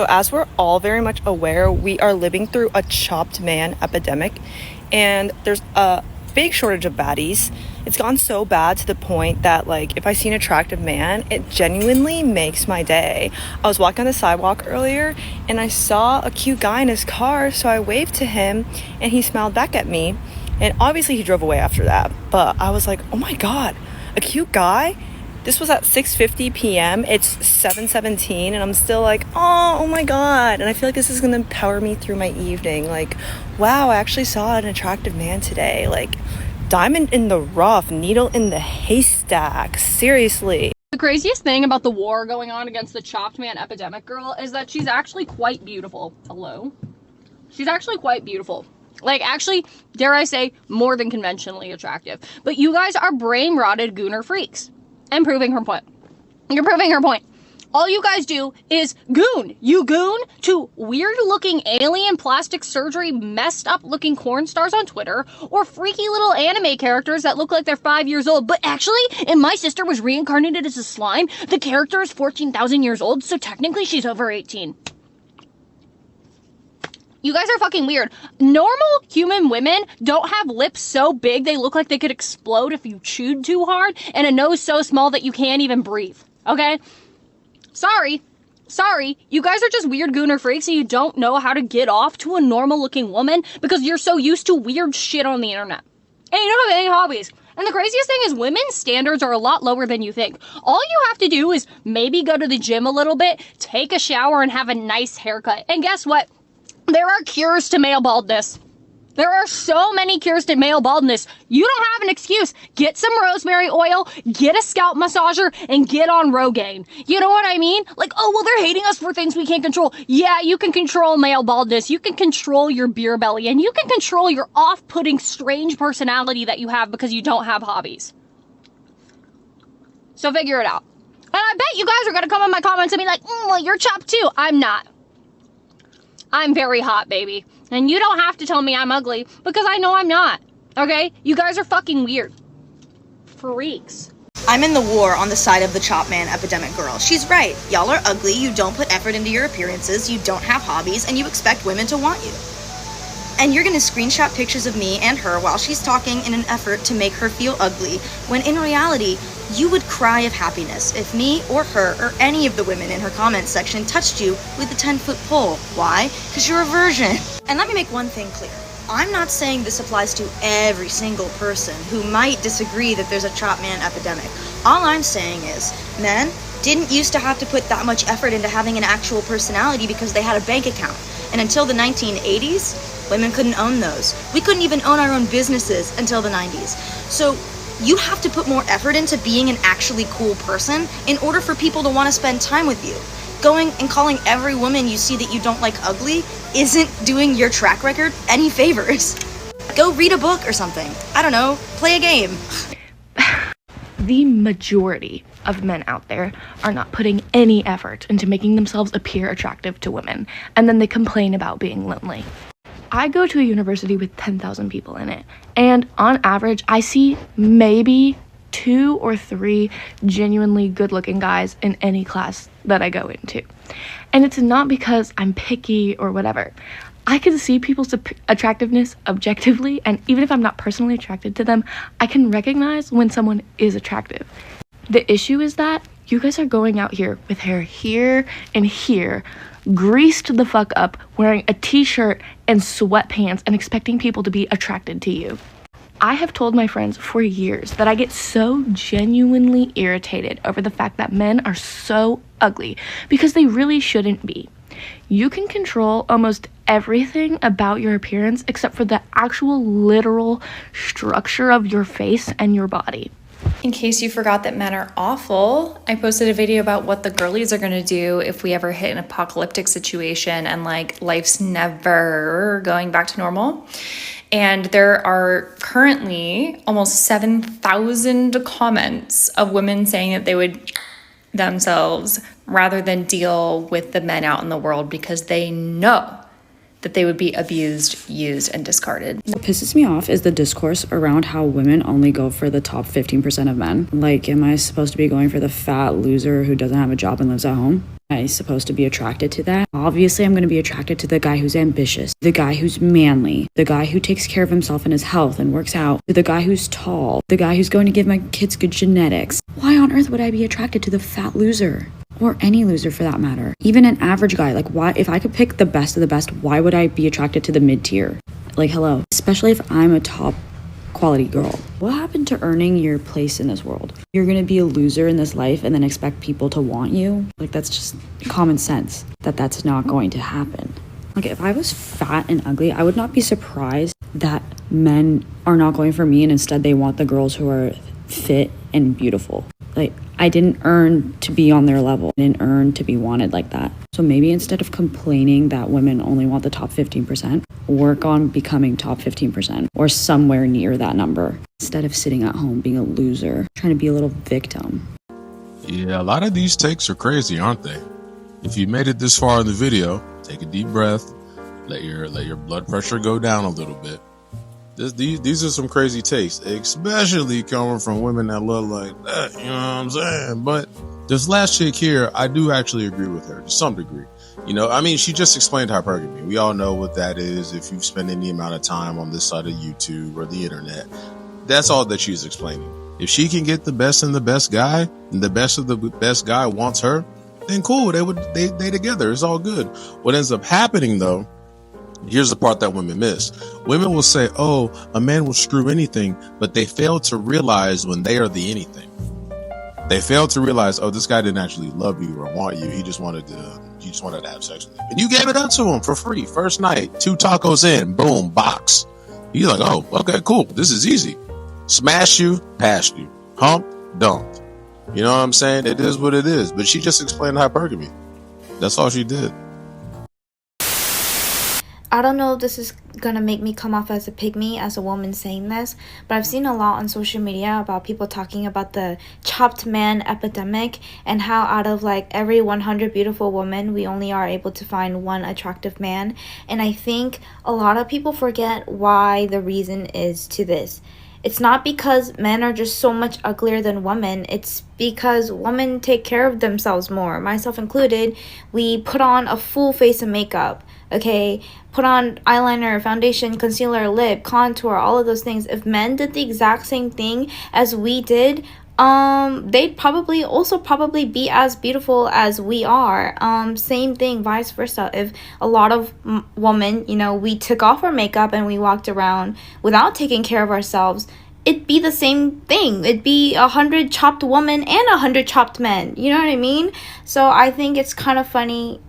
So as we're all very much aware, we are living through a chopped man epidemic, and there's a big shortage of baddies. It's gone so bad to the point that, like, if I see an attractive man, it genuinely makes my day. I was walking on the sidewalk earlier and I saw a cute guy in his car, so I waved to him and he smiled back at me, and obviously he drove away after that. But I was like, oh my god, a cute guy? This was at 6:50 p.m. It's 7:17 and I'm still like, oh my god. And I feel like this is gonna power me through my evening. Like, wow, I actually saw an attractive man today. Like, diamond in the rough, needle in the haystack. Seriously. The craziest thing about the war going on against the chopped man epidemic girl is that she's actually quite beautiful. Hello? She's actually quite beautiful. Like, actually, dare I say, more than conventionally attractive. But you guys are brain-rotted gooner freaks. And proving her point. You're proving her point. All you guys do is goon. You goon to weird-looking alien plastic surgery, messed-up-looking porn stars on Twitter, or freaky little anime characters that look like they're 5 years old. But actually, if my sister was reincarnated as a slime, the character is 14,000 years old, so technically she's over 18. You guys are fucking weird. Normal human women don't have lips so big they look like they could explode if you chewed too hard, and a nose so small that you can't even breathe, okay? Sorry. You guys are just weird gooner freaks and you don't know how to get off to a normal looking woman because you're so used to weird shit on the internet. And you don't have any hobbies. And the craziest thing is women's standards are a lot lower than you think. All you have to do is maybe go to the gym a little bit, take a shower, and have a nice haircut. And guess what? There are cures to male baldness. There are so many cures to male baldness. You don't have an excuse. Get some rosemary oil, get a scalp massager, and get on Rogaine. You know what I mean? Like, oh, well, they're hating us for things we can't control. Yeah, you can control male baldness. You can control your beer belly, and you can control your off-putting, strange personality that you have because you don't have hobbies. So figure it out. And I bet you guys are going to come in my comments and be like, well, you're chopped too. I'm not. I'm very hot, baby. And you don't have to tell me I'm ugly because I know I'm not. Okay? You guys are fucking weird. Freaks. I'm in the war on the side of the chop man epidemic girl. She's right. Y'all are ugly, you don't put effort into your appearances, you don't have hobbies, and you expect women to want you. And you're gonna screenshot pictures of me and her while she's talking in an effort to make her feel ugly, when in reality, you would cry of happiness if me or her or any of the women in her comments section touched you with a 10-foot pole. Why? Because you're a virgin. And let me make one thing clear. I'm not saying this applies to every single person who might disagree that there's a chop man epidemic. All I'm saying is, men didn't used to have to put that much effort into having an actual personality because they had a bank account. And until the 1980s, women couldn't own those. We couldn't even own our own businesses until the 90s. So you have to put more effort into being an actually cool person in order for people to want to spend time with you. Going and calling every woman you see that you don't like ugly isn't doing your track record any favors. Go read a book or something. I don't know, play a game. The majority of men out there are not putting any effort into making themselves appear attractive to women, and then they complain about being lonely. I go to a university with 10,000 people in it, and on average, I see maybe 2 or 3 genuinely good-looking guys in any class that I go into. And it's not because I'm picky or whatever. I can see people's attractiveness objectively, and even if I'm not personally attracted to them, I can recognize when someone is attractive. The issue is that you guys are going out here with hair here and here, greased the fuck up, wearing a t-shirt and sweatpants and expecting people to be attracted to you. I have told my friends for years that I get so genuinely irritated over the fact that men are so ugly because they really shouldn't be. You can control almost everything about your appearance except for the actual literal structure of your face and your body. In case you forgot that men are awful, I posted a video about what the girlies are going to do if we ever hit an apocalyptic situation and like life's never going back to normal. And there are currently almost 7,000 comments of women saying that they would themselves rather than deal with the men out in the world because they know that they would be abused, used, and discarded. What pisses me off is the discourse around how women only go for the top 15% of men. Like, am I supposed to be going for the fat loser who doesn't have a job and lives at home? I'm supposed to be attracted to that? Obviously, I'm going to be attracted to the guy who's ambitious, the guy who's manly, the guy who takes care of himself and his health and works out, the guy who's tall, the guy who's going to give my kids good genetics. Why on earth would I be attracted to the fat loser? Or any loser for that matter. Even an average guy. Like, why, if I could pick the best of the best, why would I be attracted to the mid-tier? Like, hello. Especially if I'm a top quality girl. What happened to earning your place in this world? You're gonna be a loser in this life and then expect people to want you? Like, that's just common sense that that's not going to happen. Like, if I was fat and ugly, I would not be surprised that men are not going for me and instead they want the girls who are fit and beautiful. Like, I didn't earn to be on their level. I didn't earn to be wanted like that. So maybe instead of complaining that women only want the top 15%, work on becoming top 15% or somewhere near that number instead of sitting at home being a loser, trying to be a little victim. Yeah, a lot of these takes are crazy, aren't they? If you made it this far in the video, take a deep breath, let your blood pressure go down a little bit. These are some crazy takes, especially coming from women that look like that, you know what I'm saying? But this last chick here, I do actually agree with her to some degree. You know, I mean, she just explained hypergamy. We all know what that is if you've spent any amount of time on this side of YouTube or the internet. That's all that she's explaining. If she can get the best and the best guy, and the best of the best guy wants her, then cool, they together. It's all good. What ends up happening though, here's the part that women miss. Women will say, oh, a man will screw anything, but they fail to realize when they are the anything. They fail to realize, oh, this guy didn't actually love you or want you. He just wanted to have sex with you. And you gave it up to him for free. First night, 2 tacos in, boom, box. He's like, oh, okay, cool. This is easy. Smash you, pass you. Hump, dumped. You know what I'm saying? It is what it is. But she just explained hypergamy. That's all she did. I don't know if this is gonna make me come off as a pygmy as a woman saying this, but I've seen a lot on social media about people talking about the chopped man epidemic and how out of like every 100 beautiful women, we only are able to find one attractive man. And I think a lot of people forget why the reason is to this. It's not because men are just so much uglier than women. It's because women take care of themselves more, myself included. We put on a full face of makeup, okay? Put on eyeliner, foundation, concealer, lip, contour, all of those things. If men did the exact same thing as we did, they'd probably be as beautiful as we are. Same thing, vice versa. If a lot of women, you know, we took off our makeup and we walked around without taking care of ourselves, it'd be the same thing. It'd be 100 chopped women and 100 chopped men. You know what I mean? So I think it's kind of funny,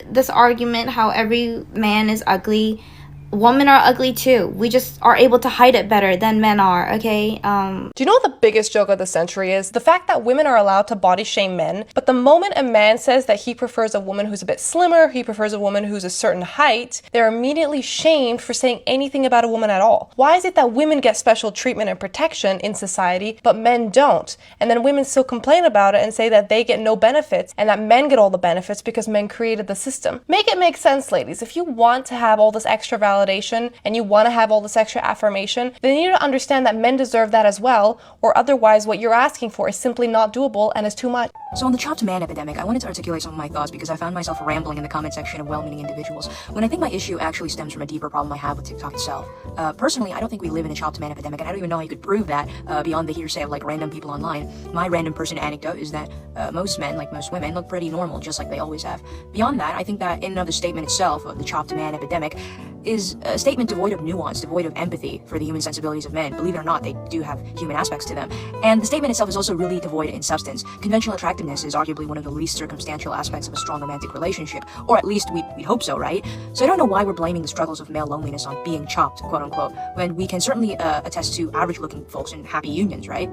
this argument, how every man is ugly. Women are ugly too. We just are able to hide it better than men are, okay? Do you know what the biggest joke of the century is? The fact that women are allowed to body shame men, but the moment a man says that he prefers a woman who's a bit slimmer, he prefers a woman who's a certain height, they're immediately shamed for saying anything about a woman at all. Why is it that women get special treatment and protection in society, but men don't? And then women still complain about it and say that they get no benefits and that men get all the benefits because men created the system. Make it make sense, ladies. If you want to have all this extra validation and you want to have all this extra affirmation, then you need to understand that men deserve that as well, or otherwise what you're asking for is simply not doable and is too much. So on the chopped man epidemic, I wanted to articulate some of my thoughts because I found myself rambling in the comment section of well-meaning individuals when I think my issue actually stems from a deeper problem I have with TikTok itself. Personally, I don't think we live in a chopped man epidemic, and I don't even know how you could prove that beyond the hearsay of like random people online. My random person anecdote is that most men, like most women, look pretty normal, just like they always have. Beyond that, I think that in and of the statement itself of the chopped man epidemic is a statement devoid of nuance, devoid of empathy for the human sensibilities of men. Believe it or not, they do have human aspects to them. And the statement itself is also really devoid in substance. Conventional attractiveness is arguably one of the least circumstantial aspects of a strong romantic relationship, or at least we'd hope so, right? So I don't know why we're blaming the struggles of male loneliness on being chopped, quote unquote, when we can certainly attest to average looking folks in happy unions, right?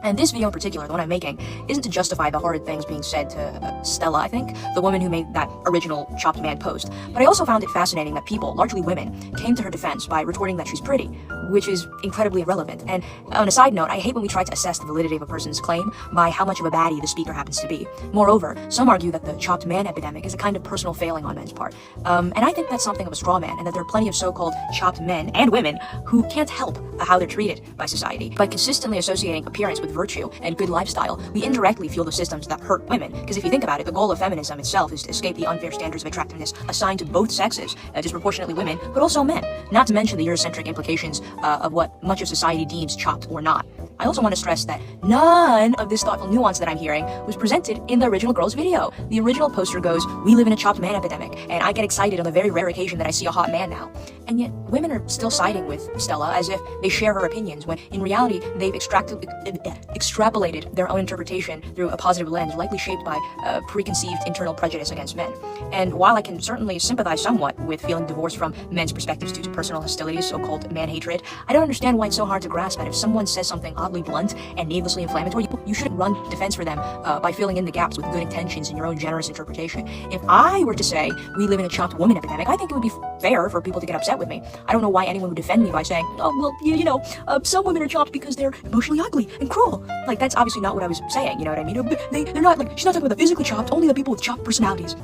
And this video in particular, the one I'm making, isn't to justify the horrid things being said to Stella, I think, the woman who made that original chopped man post. But I also found it fascinating that people, largely women, came to her defense by retorting that she's pretty, which is incredibly irrelevant. And on a side note, I hate when we try to assess the validity of a person's claim by how much of a baddie the speaker happens to be. Moreover, some argue that the chopped man epidemic is a kind of personal failing on men's part. And I think that's something of a straw man, and that there are plenty of so-called chopped men and women who can't help how they're treated by society. By consistently associating appearance compliance with virtue and good lifestyle, we indirectly fuel the systems that hurt women. Because if you think about it, the goal of feminism itself is to escape the unfair standards of attractiveness assigned to both sexes, disproportionately women, but also men. Not to mention the Eurocentric implications of what much of society deems chopped or not. I also want to stress that none of this thoughtful nuance that I'm hearing was presented in the original girl's video. The original poster goes, "We live in a chopped man epidemic," and I get excited on the very rare occasion that I see a hot man now. And yet, women are still siding with Stella as if they share her opinions, when in reality, they've extrapolated their own interpretation through a positive lens, likely shaped by preconceived internal prejudice against men. And while I can certainly sympathize somewhat with feeling divorced from men's perspectives due to personal hostilities, so-called man hatred, I don't understand why it's so hard to grasp that if someone says something oddly blunt and needlessly inflammatory, you shouldn't run defense for them by filling in the gaps with good intentions in your own generous interpretation. If I were to say we live in a chopped woman epidemic, I think it would be fair for people to get upset with me. I don't know why anyone would defend me by saying, "Oh, well, some women are chopped because they're emotionally ugly and cruel." Like, that's obviously not what I was saying, you know what I mean? They're not, like, she's not talking about the physically chopped, only the people with chopped personalities.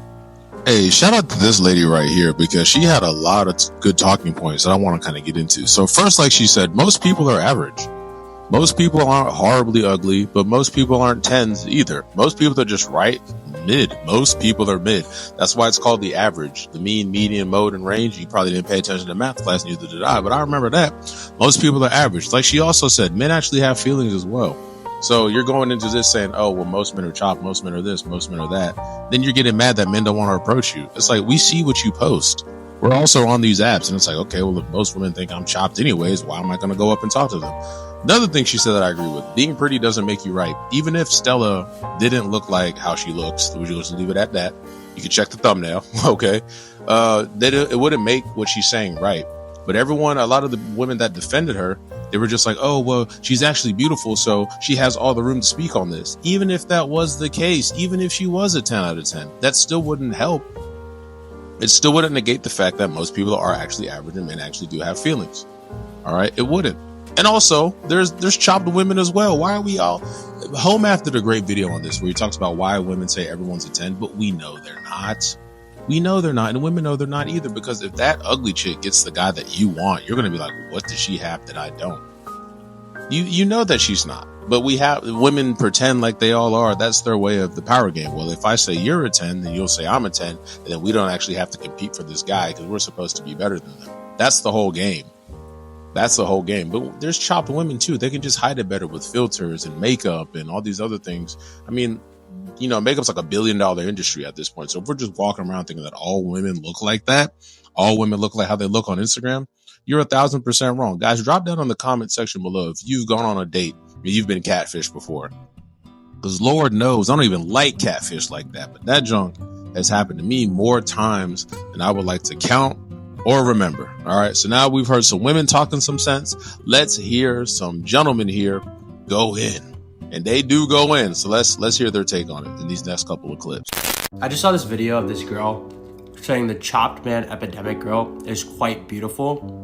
Hey, shout out to this lady right here, because she had a lot of good talking points that I want to kind of get into. So first, like she said, most people are average. Most people aren't horribly ugly, but most people aren't 10s either. Most people are just right mid. Most people are mid. That's why it's called the average. The mean, median, mode, and range. You probably didn't pay attention to math class, neither did I, but I remember that. Most people are average. Like she also said, men actually have feelings as well. So you're going into this saying, "Oh, well, most men are chopped, most men are this, most men are that." Then you're getting mad that men don't want to approach you. It's like, we see what you post. We're also on these apps, and it's like, okay, well, if most women think I'm chopped anyways, why am I going to go up and talk to them? Another thing she said that I agree with, being pretty doesn't make you right. Even if Stella didn't look like how she looks, we'll just leave it at that. You can check the thumbnail, okay? It wouldn't make what she's saying right. But a lot of the women that defended her, they were just like, "Oh, well, she's actually beautiful, so she has all the room to speak on this." Even if that was the case, even if she was a 10 out of 10, that still wouldn't help. It still wouldn't negate the fact that most people are actually average and men actually do have feelings. All right? It wouldn't. And also, there's chopped women as well. Why are we all... Home Math did a great video on this where he talks about why women say everyone's a 10, but we know they're not. We know they're not, and women know they're not either, because if that ugly chick gets the guy that you want, you're going to be like, "What does she have that I don't?" You know that she's not, but women pretend like they all are. That's their way of the power game. Well, if I say you're a 10, then you'll say I'm a 10, and then we don't actually have to compete for this guy because we're supposed to be better than them. That's the whole game. That's the whole game. But there's chopped women too. They can just hide it better with filters and makeup and all these other things. I mean, makeup's like $1 billion industry at this point. So if we're just walking around thinking that all women look like that, all women look like how they look on Instagram, you're 1,000% wrong. Guys, drop down on the comment section below if you've gone on a date and you've been catfished before. Because Lord knows, I don't even like catfish like that. But that junk has happened to me more times than I would like to count or remember. All right. So now we've heard some women talking some sense. Let's hear some gentlemen here go in. And they do go in. So let's hear their take on it in these next couple of clips. I just saw this video of this girl saying the chopped man epidemic girl is quite beautiful.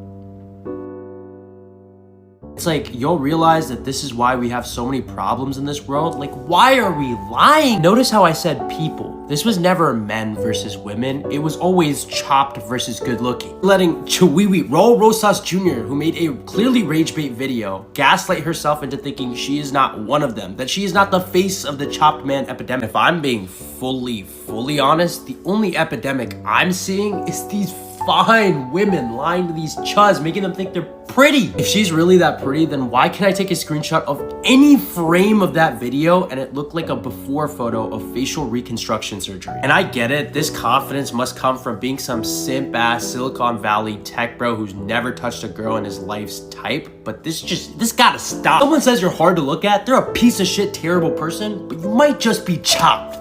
It's like, you'll realize that this is why we have so many problems in this world. Like, why are we lying? Notice how I said people. This was never men versus women. It was always chopped versus good looking. Letting Chiwiwi Ro Rosas Jr., who made a clearly rage bait video, gaslight herself into thinking she is not one of them, that she is not the face of the chopped man epidemic. If I'm being fully honest, the only epidemic I'm seeing is these fine women lying to these chuds, making them think they're pretty. If she's really that pretty, then why can't I take a screenshot of any frame of that video and it looked like a before photo of facial reconstruction surgery? And I get it, this confidence must come from being some simp ass Silicon Valley tech bro who's never touched a girl in his life's type, but this gotta stop. Someone says you're hard to look at, they're a piece of shit, terrible person, but you might just be chopped.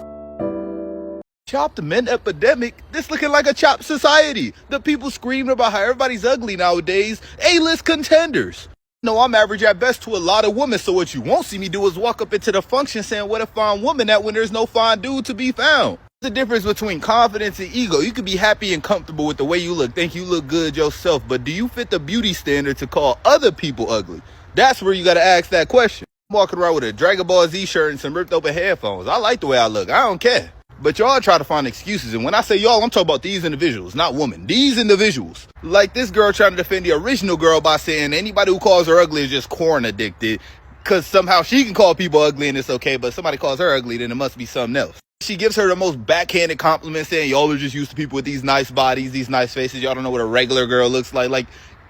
Chopped men epidemic? This looking like a chopped society. The people screaming about how everybody's ugly nowadays. A-list contenders. No, I'm average at best to a lot of women, so what you won't see me do is walk up into the function saying what a fine woman at when there's no fine dude to be found. The difference between confidence and ego. You can be happy and comfortable with the way you look, think you look good yourself, but do you fit the beauty standard to call other people ugly? That's where you gotta ask that question. I'm walking around with a Dragon Ball Z shirt and some ripped open headphones. I like the way I look, I don't care. But y'all try to find excuses, and when I say y'all, I'm talking about these individuals, not women. These individuals. Like this girl trying to defend the original girl by saying anybody who calls her ugly is just corn addicted. Because somehow she can call people ugly and it's okay, but somebody calls her ugly, then it must be something else. She gives her the most backhanded compliment saying, y'all are just used to people with these nice bodies, these nice faces. Y'all don't know what a regular girl looks like. Like,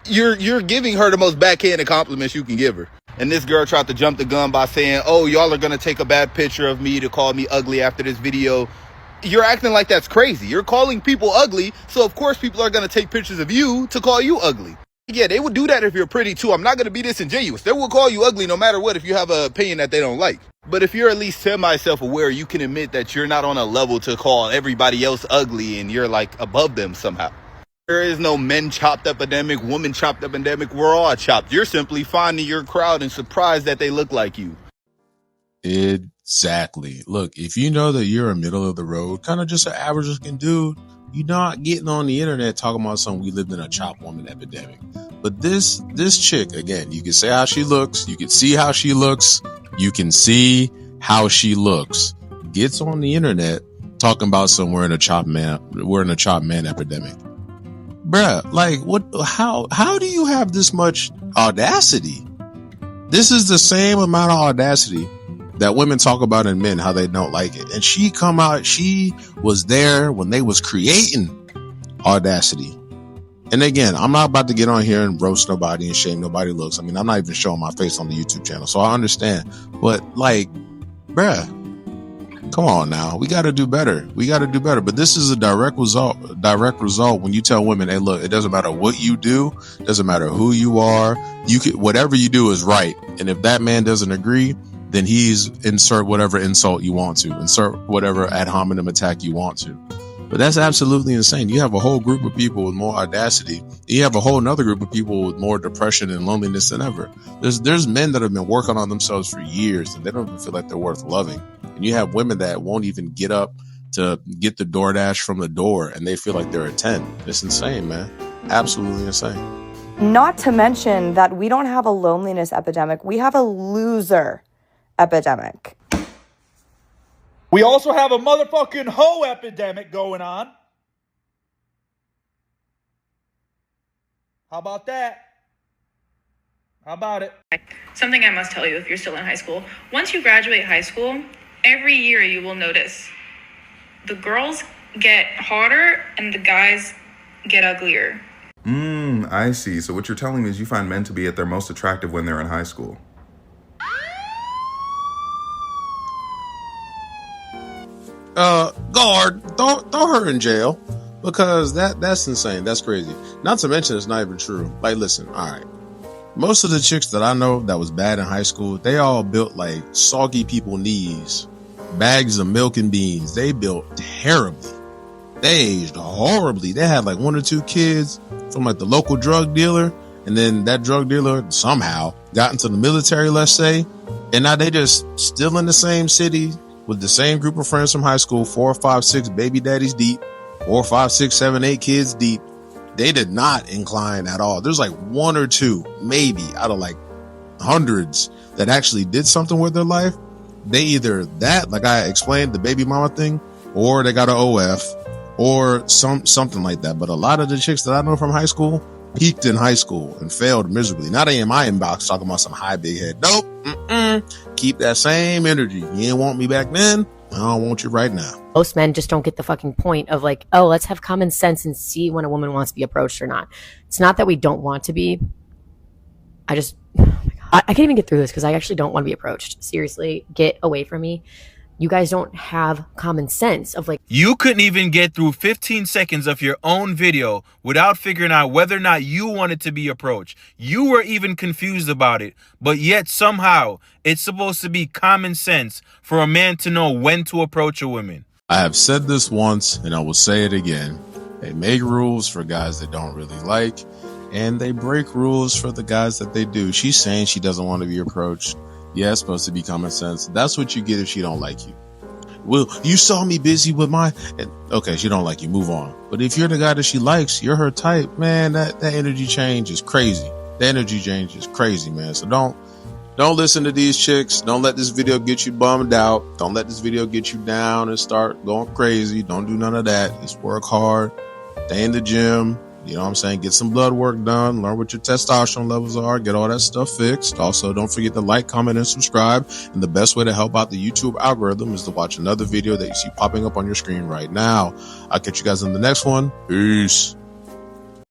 you're giving her the most backhanded compliments you can give her. And this girl tried to jump the gun by saying, oh, y'all are going to take a bad picture of me to call me ugly after this video. You're acting like that's crazy. You're calling people ugly, so of course people are going to take pictures of you to call you ugly. Yeah, they would do that if you're pretty too. I'm not going to be disingenuous. They will call you ugly no matter what if you have an opinion that they don't like. But if you're at least semi-self-aware, you can admit that you're not on a level to call everybody else ugly and you're like above them somehow. There is no men chopped epidemic, woman chopped epidemic. We're all chopped. You're simply finding your crowd and surprised that they look like you. Exactly. Look, if you know that you're a middle of the road, kind of just an average looking dude, you're not getting on the internet talking about something we lived in a chop woman epidemic. But this chick, again, you can say how she looks, you can see how she looks, you can see how she looks, gets on the internet talking about something we're in a chop man epidemic. Bruh, like what, how do you have this much audacity? This is the same amount of audacity that women talk about in men, how they don't like it. And she was there when they was creating audacity. And again, I'm not about to get on here and roast nobody and shame nobody looks. I mean, I'm not even showing my face on the YouTube channel, so I understand. But like, bruh, come on now. We got to do better. But this is a direct result when you tell women, hey, look, it doesn't matter what you do. It doesn't matter who you are. Whatever you do is right. And if that man doesn't agree, then insert whatever insult you want to, insert whatever ad hominem attack you want to. But that's absolutely insane. You have a whole group of people with more audacity. You have a whole another group of people with more depression and loneliness than ever. There's men that have been working on themselves for years and they don't even feel like they're worth loving. And you have women that won't even get up to get the DoorDash from the door and they feel like they're a 10. It's insane, man. Absolutely insane. Not to mention that we don't have a loneliness epidemic. We have a loser epidemic. We also have a motherfucking hoe epidemic going on. How about that? How about it? Something I must tell you if you're still in high school. Once you graduate high school, every year you will notice the girls get hotter and the guys get uglier. I see. So what you're telling me is you find men to be at their most attractive when they're in high school. Guard, throw her in jail because that's insane. That's crazy. Not to mention it's not even true. Like, listen, all right. Most of the chicks that I know that was bad in high school, they all built like soggy people knees, bags of milk and beans. They built terribly. They aged horribly. They had like 1 or 2 kids from like the local drug dealer. And then that drug dealer somehow got into the military, let's say. And now they just still in the same city with the same group of friends from high school, 4, 5, 6 baby daddies deep, 4, 5, 6, 7, 8 kids deep. They did not incline at all. There's like 1 or 2, maybe out of like hundreds that actually did something with their life. They either that, like I explained, the baby mama thing, or they got an OF or something like that. But a lot of the chicks that I know from high school peaked in high school and failed miserably. Now they in my inbox talking about some high big head. Nope. Keep that same energy. You didn't want me back then. I don't want you right now. Most men just don't get the fucking point of like, oh, let's have common sense and see when a woman wants to be approached or not. It's not that we don't want to be. I can't even get through this because I actually don't want to be approached. Seriously, get away from me. You guys don't have common sense of like. You couldn't even get through 15 seconds of your own video without figuring out whether or not you wanted to be approached. You were even confused about it, but yet somehow it's supposed to be common sense for a man to know when to approach a woman. I have said this once and I will say it again. They make rules for guys they don't really like and they break rules for the guys that they do. She's saying she doesn't want to be approached. Yeah, it's supposed to be common sense. That's what you get if she don't like you. Well, you saw me busy with my... Okay, she don't like you. Move on. But if you're the guy that she likes, you're her type, man, that energy change is crazy. The energy change is crazy, man. So don't listen to these chicks. Don't let this video get you bummed out. Don't let this video get you down and start going crazy. Don't do none of that. Just work hard. Stay in the gym. You know what I'm saying? Get some blood work done, learn what your testosterone levels are, get all that stuff fixed. Also, don't forget to like, comment, and subscribe. And the best way to help out the YouTube algorithm is to watch another video that you see popping up on your screen right now. I'll catch you guys in the next one. Peace.